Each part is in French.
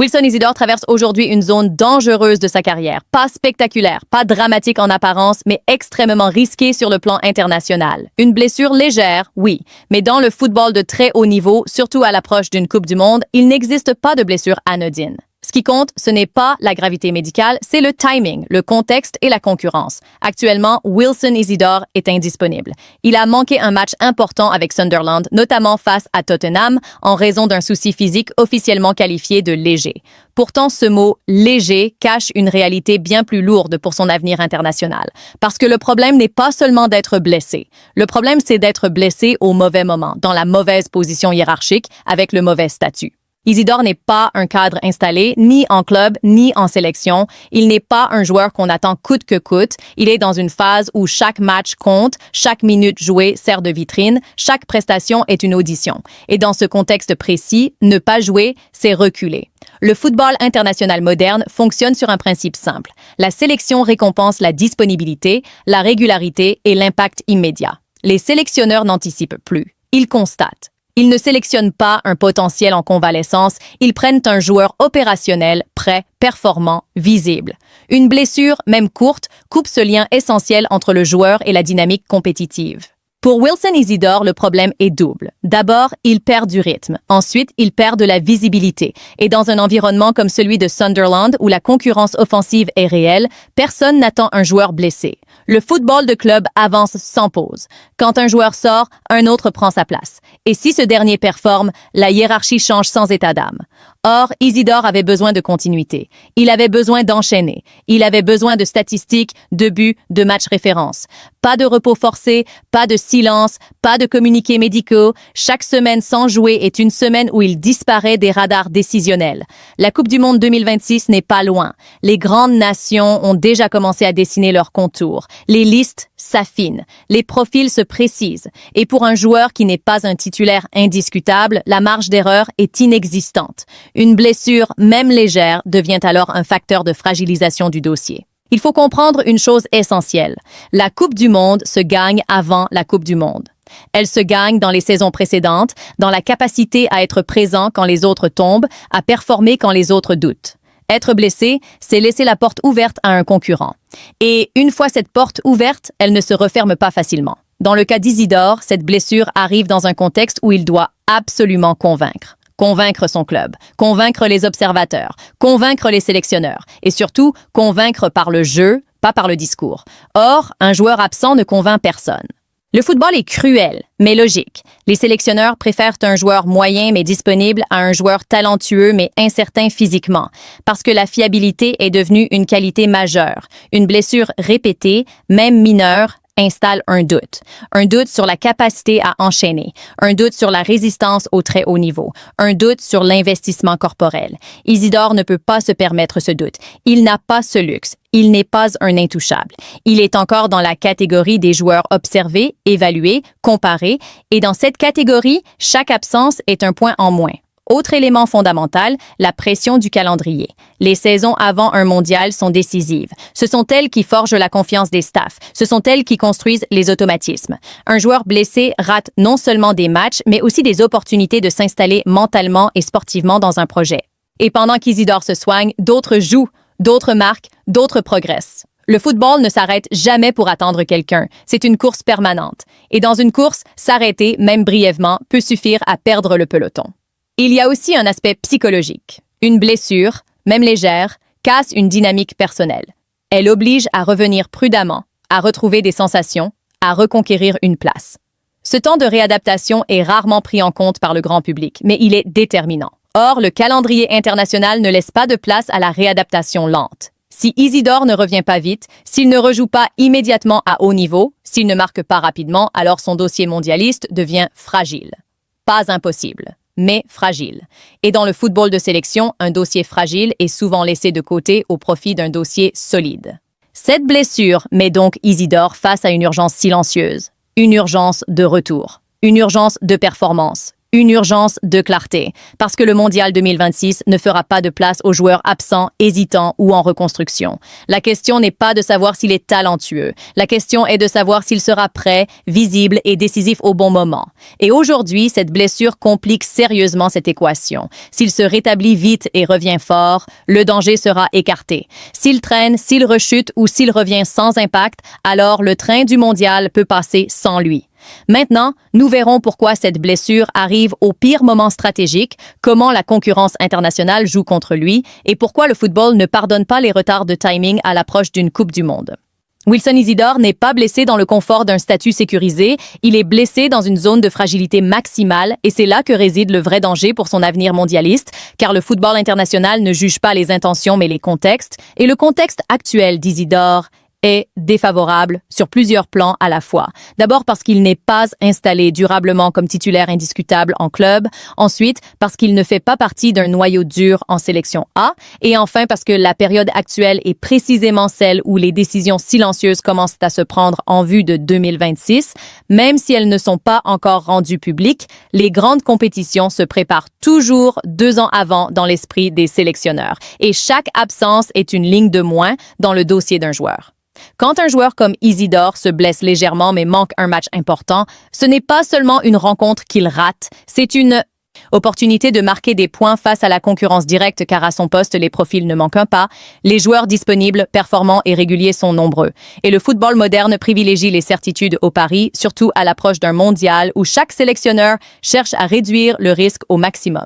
Wilson Isidore traverse aujourd'hui une zone dangereuse de sa carrière. Pas spectaculaire, pas dramatique en apparence, mais extrêmement risquée sur le plan international. Une blessure légère, oui, mais dans le football de très haut niveau, surtout à l'approche d'une Coupe du Monde, il n'existe pas de blessure anodine. Ce qui compte, ce n'est pas la gravité médicale, c'est le timing, le contexte et la concurrence. Actuellement, Wilson Isidore est indisponible. Il a manqué un match important avec Sunderland, notamment face à Tottenham, en raison d'un souci physique officiellement qualifié de léger. Pourtant, ce mot « léger » cache une réalité bien plus lourde pour son avenir international. Parce que le problème n'est pas seulement d'être blessé. Le problème, c'est d'être blessé au mauvais moment, dans la mauvaise position hiérarchique, avec le mauvais statut. Isidore n'est pas un cadre installé, ni en club, ni en sélection. Il n'est pas un joueur qu'on attend coûte que coûte. Il est dans une phase où chaque match compte, chaque minute jouée sert de vitrine, chaque prestation est une audition. Et dans ce contexte précis, ne pas jouer, c'est reculer. Le football international moderne fonctionne sur un principe simple. La sélection récompense la disponibilité, la régularité et l'impact immédiat. Les sélectionneurs n'anticipent plus. Ils constatent. Ils ne sélectionnent pas un potentiel en convalescence, ils prennent un joueur opérationnel, prêt, performant, visible. Une blessure, même courte, coupe ce lien essentiel entre le joueur et la dynamique compétitive. Pour Wilson Isidore, le problème est double. D'abord, il perd du rythme. Ensuite, il perd de la visibilité. Et dans un environnement comme celui de Sunderland, où la concurrence offensive est réelle, personne n'attend un joueur blessé. Le football de club avance sans pause. Quand un joueur sort, un autre prend sa place. Et si ce dernier performe, la hiérarchie change sans état d'âme. Or, Isidore avait besoin de continuité. Il avait besoin d'enchaîner. Il avait besoin de statistiques, de buts, de matchs références. Pas de repos forcé, pas de silence, pas de communiqués médicaux. Chaque semaine sans jouer est une semaine où il disparaît des radars décisionnels. La Coupe du Monde 2026 n'est pas loin. Les grandes nations ont déjà commencé à dessiner leurs contours. Les listes s'affinent. Les profils se précisent. Et pour un joueur qui n'est pas un titulaire indiscutable, la marge d'erreur est inexistante. Une blessure, même légère, devient alors un facteur de fragilisation du dossier. Il faut comprendre une chose essentielle. La Coupe du Monde se gagne avant la Coupe du Monde. Elle se gagne dans les saisons précédentes, dans la capacité à être présent quand les autres tombent, à performer quand les autres doutent. Être blessé, c'est laisser la porte ouverte à un concurrent. Et une fois cette porte ouverte, elle ne se referme pas facilement. Dans le cas d'Isidore, cette blessure arrive dans un contexte où il doit absolument convaincre. Convaincre son club, convaincre les observateurs, convaincre les sélectionneurs et surtout convaincre par le jeu, pas par le discours. Or, un joueur absent ne convainc personne. Le football est cruel, mais logique. Les sélectionneurs préfèrent un joueur moyen mais disponible à un joueur talentueux mais incertain physiquement, parce que la fiabilité est devenue une qualité majeure. Une blessure répétée, même mineure, installe un doute sur la capacité à enchaîner, un doute sur la résistance au très haut niveau, un doute sur l'investissement corporel. Isidore ne peut pas se permettre ce doute. Il n'a pas ce luxe. Il n'est pas un intouchable. Il est encore dans la catégorie des joueurs observés, évalués, comparés, et dans cette catégorie, chaque absence est un point en moins. Autre élément fondamental, la pression du calendrier. Les saisons avant un mondial sont décisives. Ce sont elles qui forgent la confiance des staffs. Ce sont elles qui construisent les automatismes. Un joueur blessé rate non seulement des matchs, mais aussi des opportunités de s'installer mentalement et sportivement dans un projet. Et pendant qu'Isidore se soigne, d'autres jouent, d'autres marquent, d'autres progressent. Le football ne s'arrête jamais pour attendre quelqu'un. C'est une course permanente. Et dans une course, s'arrêter, même brièvement, peut suffire à perdre le peloton. Il y a aussi un aspect psychologique. Une blessure, même légère, casse une dynamique personnelle. Elle oblige à revenir prudemment, à retrouver des sensations, à reconquérir une place. Ce temps de réadaptation est rarement pris en compte par le grand public, mais il est déterminant. Or, le calendrier international ne laisse pas de place à la réadaptation lente. Si Isidore ne revient pas vite, s'il ne rejoue pas immédiatement à haut niveau, s'il ne marque pas rapidement, alors son dossier mondialiste devient fragile. Pas impossible, mais fragile. Et dans le football de sélection, un dossier fragile est souvent laissé de côté au profit d'un dossier solide. Cette blessure met donc Isidore face à une urgence silencieuse, une urgence de retour, une urgence de performance, Une urgence de clarté, parce que le Mondial 2026 ne fera pas de place aux joueurs absents, hésitants ou en reconstruction. La question n'est pas de savoir s'il est talentueux. La question est de savoir s'il sera prêt, visible et décisif au bon moment. Et aujourd'hui, cette blessure complique sérieusement cette équation. S'il se rétablit vite et revient fort, le danger sera écarté. S'il traîne, s'il rechute ou s'il revient sans impact, alors le train du Mondial peut passer sans lui. Maintenant, nous verrons pourquoi cette blessure arrive au pire moment stratégique, comment la concurrence internationale joue contre lui et pourquoi le football ne pardonne pas les retards de timing à l'approche d'une Coupe du Monde. Wilson Isidore n'est pas blessé dans le confort d'un statut sécurisé, il est blessé dans une zone de fragilité maximale et c'est là que réside le vrai danger pour son avenir mondialiste, car le football international ne juge pas les intentions mais les contextes, et le contexte actuel d'Isidore est défavorable sur plusieurs plans à la fois. D'abord parce qu'il n'est pas installé durablement comme titulaire indiscutable en club, ensuite parce qu'il ne fait pas partie d'un noyau dur en sélection A, et enfin parce que la période actuelle est précisément celle où les décisions silencieuses commencent à se prendre en vue de 2026. Même si elles ne sont pas encore rendues publiques, les grandes compétitions se préparent toujours 2 ans avant dans l'esprit des sélectionneurs, et chaque absence est une ligne de moins dans le dossier d'un joueur. Quand un joueur comme Isidore se blesse légèrement mais manque un match important, ce n'est pas seulement une rencontre qu'il rate, c'est une opportunité de marquer des points face à la concurrence directe car à son poste, les profils ne manquent pas, les joueurs disponibles, performants et réguliers sont nombreux. Et le football moderne privilégie les certitudes au pari, surtout à l'approche d'un mondial où chaque sélectionneur cherche à réduire le risque au maximum.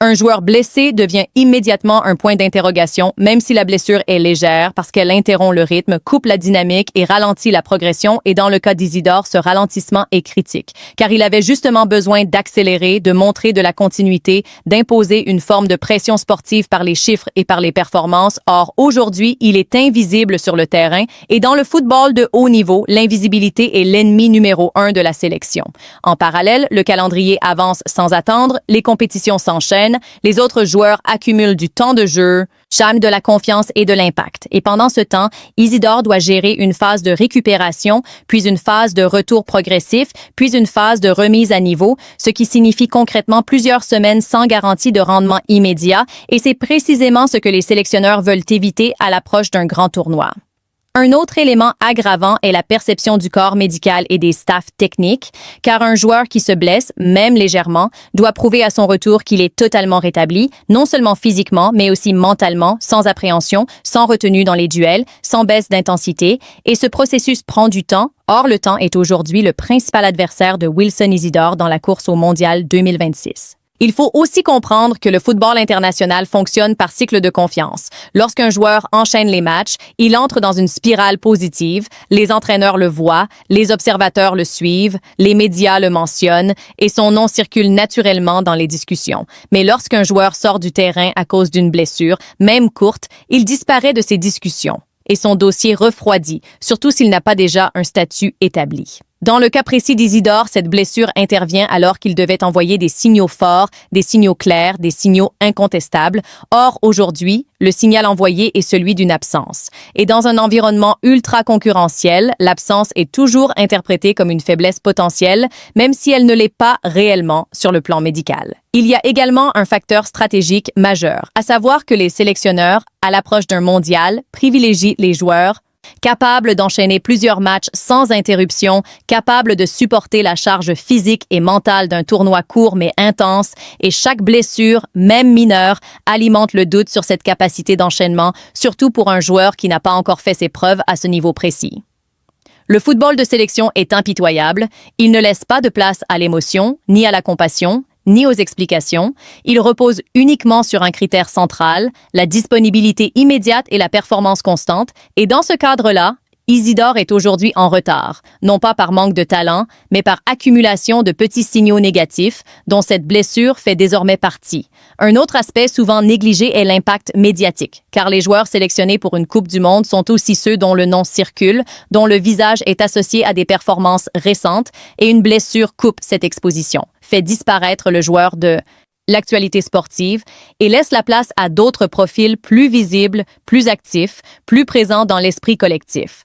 Un joueur blessé devient immédiatement un point d'interrogation, même si la blessure est légère, parce qu'elle interrompt le rythme, coupe la dynamique et ralentit la progression. Et dans le cas d'Isidore, ce ralentissement est critique, car il avait justement besoin d'accélérer, de montrer de la continuité, d'imposer une forme de pression sportive par les chiffres et par les performances. Or, aujourd'hui, il est invisible sur le terrain, et dans le football de haut niveau, l'invisibilité est l'ennemi numéro 1 de la sélection. En parallèle, le calendrier avance sans attendre, les compétitions s'enchaînent, les autres joueurs accumulent du temps de jeu, charment de la confiance et de l'impact. Et pendant ce temps, Isidore doit gérer une phase de récupération, puis une phase de retour progressif, puis une phase de remise à niveau, ce qui signifie concrètement plusieurs semaines sans garantie de rendement immédiat, et c'est précisément ce que les sélectionneurs veulent éviter à l'approche d'un grand tournoi. Un autre élément aggravant est la perception du corps médical et des staffs techniques, car un joueur qui se blesse, même légèrement, doit prouver à son retour qu'il est totalement rétabli, non seulement physiquement, mais aussi mentalement, sans appréhension, sans retenue dans les duels, sans baisse d'intensité, et ce processus prend du temps. Or, le temps est aujourd'hui le principal adversaire de Wilson Isidore dans la course au Mondial 2026. Il faut aussi comprendre que le football international fonctionne par cycle de confiance. Lorsqu'un joueur enchaîne les matchs, il entre dans une spirale positive, les entraîneurs le voient, les observateurs le suivent, les médias le mentionnent et son nom circule naturellement dans les discussions. Mais lorsqu'un joueur sort du terrain à cause d'une blessure, même courte, il disparaît de ces discussions et son dossier refroidit, surtout s'il n'a pas déjà un statut établi. Dans le cas précis d'Isidore, cette blessure intervient alors qu'il devait envoyer des signaux forts, des signaux clairs, des signaux incontestables. Or, aujourd'hui, le signal envoyé est celui d'une absence. Et dans un environnement ultra concurrentiel, l'absence est toujours interprétée comme une faiblesse potentielle, même si elle ne l'est pas réellement sur le plan médical. Il y a également un facteur stratégique majeur, à savoir que les sélectionneurs, à l'approche d'un mondial, privilégient les joueurs capables d'enchaîner plusieurs matchs sans interruption, capables de supporter la charge physique et mentale d'un tournoi court mais intense, et chaque blessure, même mineure, alimente le doute sur cette capacité d'enchaînement, surtout pour un joueur qui n'a pas encore fait ses preuves à ce niveau précis. Le football de sélection est impitoyable, il ne laisse pas de place à l'émotion, ni à la compassion, ni aux explications. Il repose uniquement sur un critère central, la disponibilité immédiate et la performance constante. Et dans ce cadre-là, Isidore est aujourd'hui en retard, non pas par manque de talent, mais par accumulation de petits signaux négatifs dont cette blessure fait désormais partie. Un autre aspect souvent négligé est l'impact médiatique, car les joueurs sélectionnés pour une Coupe du Monde sont aussi ceux dont le nom circule, dont le visage est associé à des performances récentes, et une blessure coupe cette exposition, fait disparaître le joueur de l'actualité sportive et laisse la place à d'autres profils plus visibles, plus actifs, plus présents dans l'esprit collectif.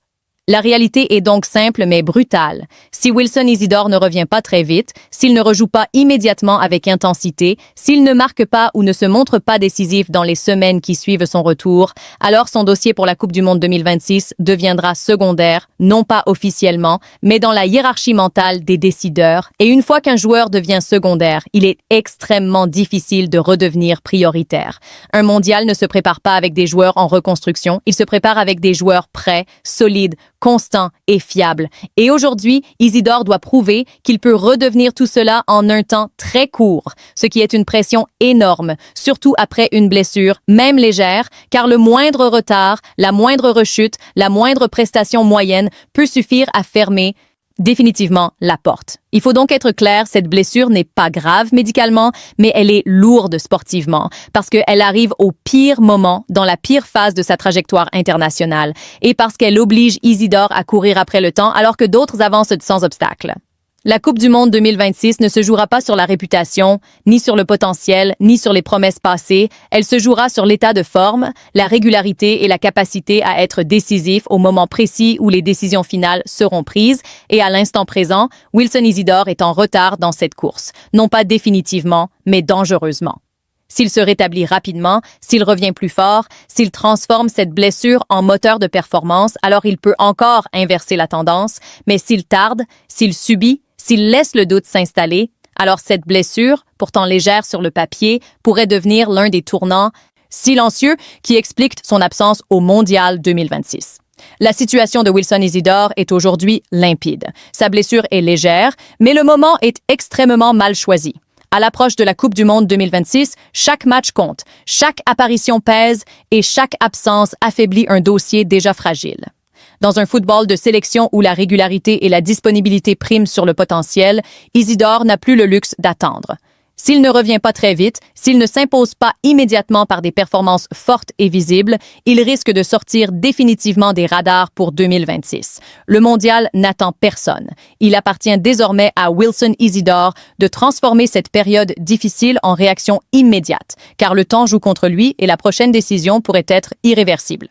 La réalité est donc simple mais brutale. Si Wilson Isidore ne revient pas très vite, s'il ne rejoue pas immédiatement avec intensité, s'il ne marque pas ou ne se montre pas décisif dans les semaines qui suivent son retour, alors son dossier pour la Coupe du Monde 2026 deviendra secondaire, non pas officiellement, mais dans la hiérarchie mentale des décideurs. Et une fois qu'un joueur devient secondaire, il est extrêmement difficile de redevenir prioritaire. Un mondial ne se prépare pas avec des joueurs en reconstruction, il se prépare avec des joueurs prêts, solides, constants et fiables. Et aujourd'hui, Isidore doit prouver qu'il peut redevenir tout cela en un temps très court, ce qui est une pression énorme, surtout après une blessure, même légère, car le moindre retard, la moindre rechute, la moindre prestation moyenne peut suffire à fermer définitivement la porte. Il faut donc être clair, cette blessure n'est pas grave médicalement, mais elle est lourde sportivement, parce qu'elle arrive au pire moment, dans la pire phase de sa trajectoire internationale, et parce qu'elle oblige Isidore à courir après le temps alors que d'autres avancent sans obstacle. La Coupe du Monde 2026 ne se jouera pas sur la réputation, ni sur le potentiel, ni sur les promesses passées. Elle se jouera sur l'état de forme, la régularité et la capacité à être décisif au moment précis où les décisions finales seront prises. Et à l'instant présent, Wilson Isidore est en retard dans cette course. Non pas définitivement, mais dangereusement. S'il se rétablit rapidement, s'il revient plus fort, s'il transforme cette blessure en moteur de performance, alors il peut encore inverser la tendance. Mais s'il tarde, s'il subit, s'il laisse le doute s'installer, alors cette blessure, pourtant légère sur le papier, pourrait devenir l'un des tournants silencieux qui expliquent son absence au Mondial 2026. La situation de Wilson Isidore est aujourd'hui limpide. Sa blessure est légère, mais le moment est extrêmement mal choisi. À l'approche de la Coupe du Monde 2026, chaque match compte, chaque apparition pèse et chaque absence affaiblit un dossier déjà fragile. Dans un football de sélection où la régularité et la disponibilité priment sur le potentiel, Isidore n'a plus le luxe d'attendre. S'il ne revient pas très vite, s'il ne s'impose pas immédiatement par des performances fortes et visibles, il risque de sortir définitivement des radars pour 2026. Le mondial n'attend personne. Il appartient désormais à Wilson Isidore de transformer cette période difficile en réaction immédiate, car le temps joue contre lui et la prochaine décision pourrait être irréversible.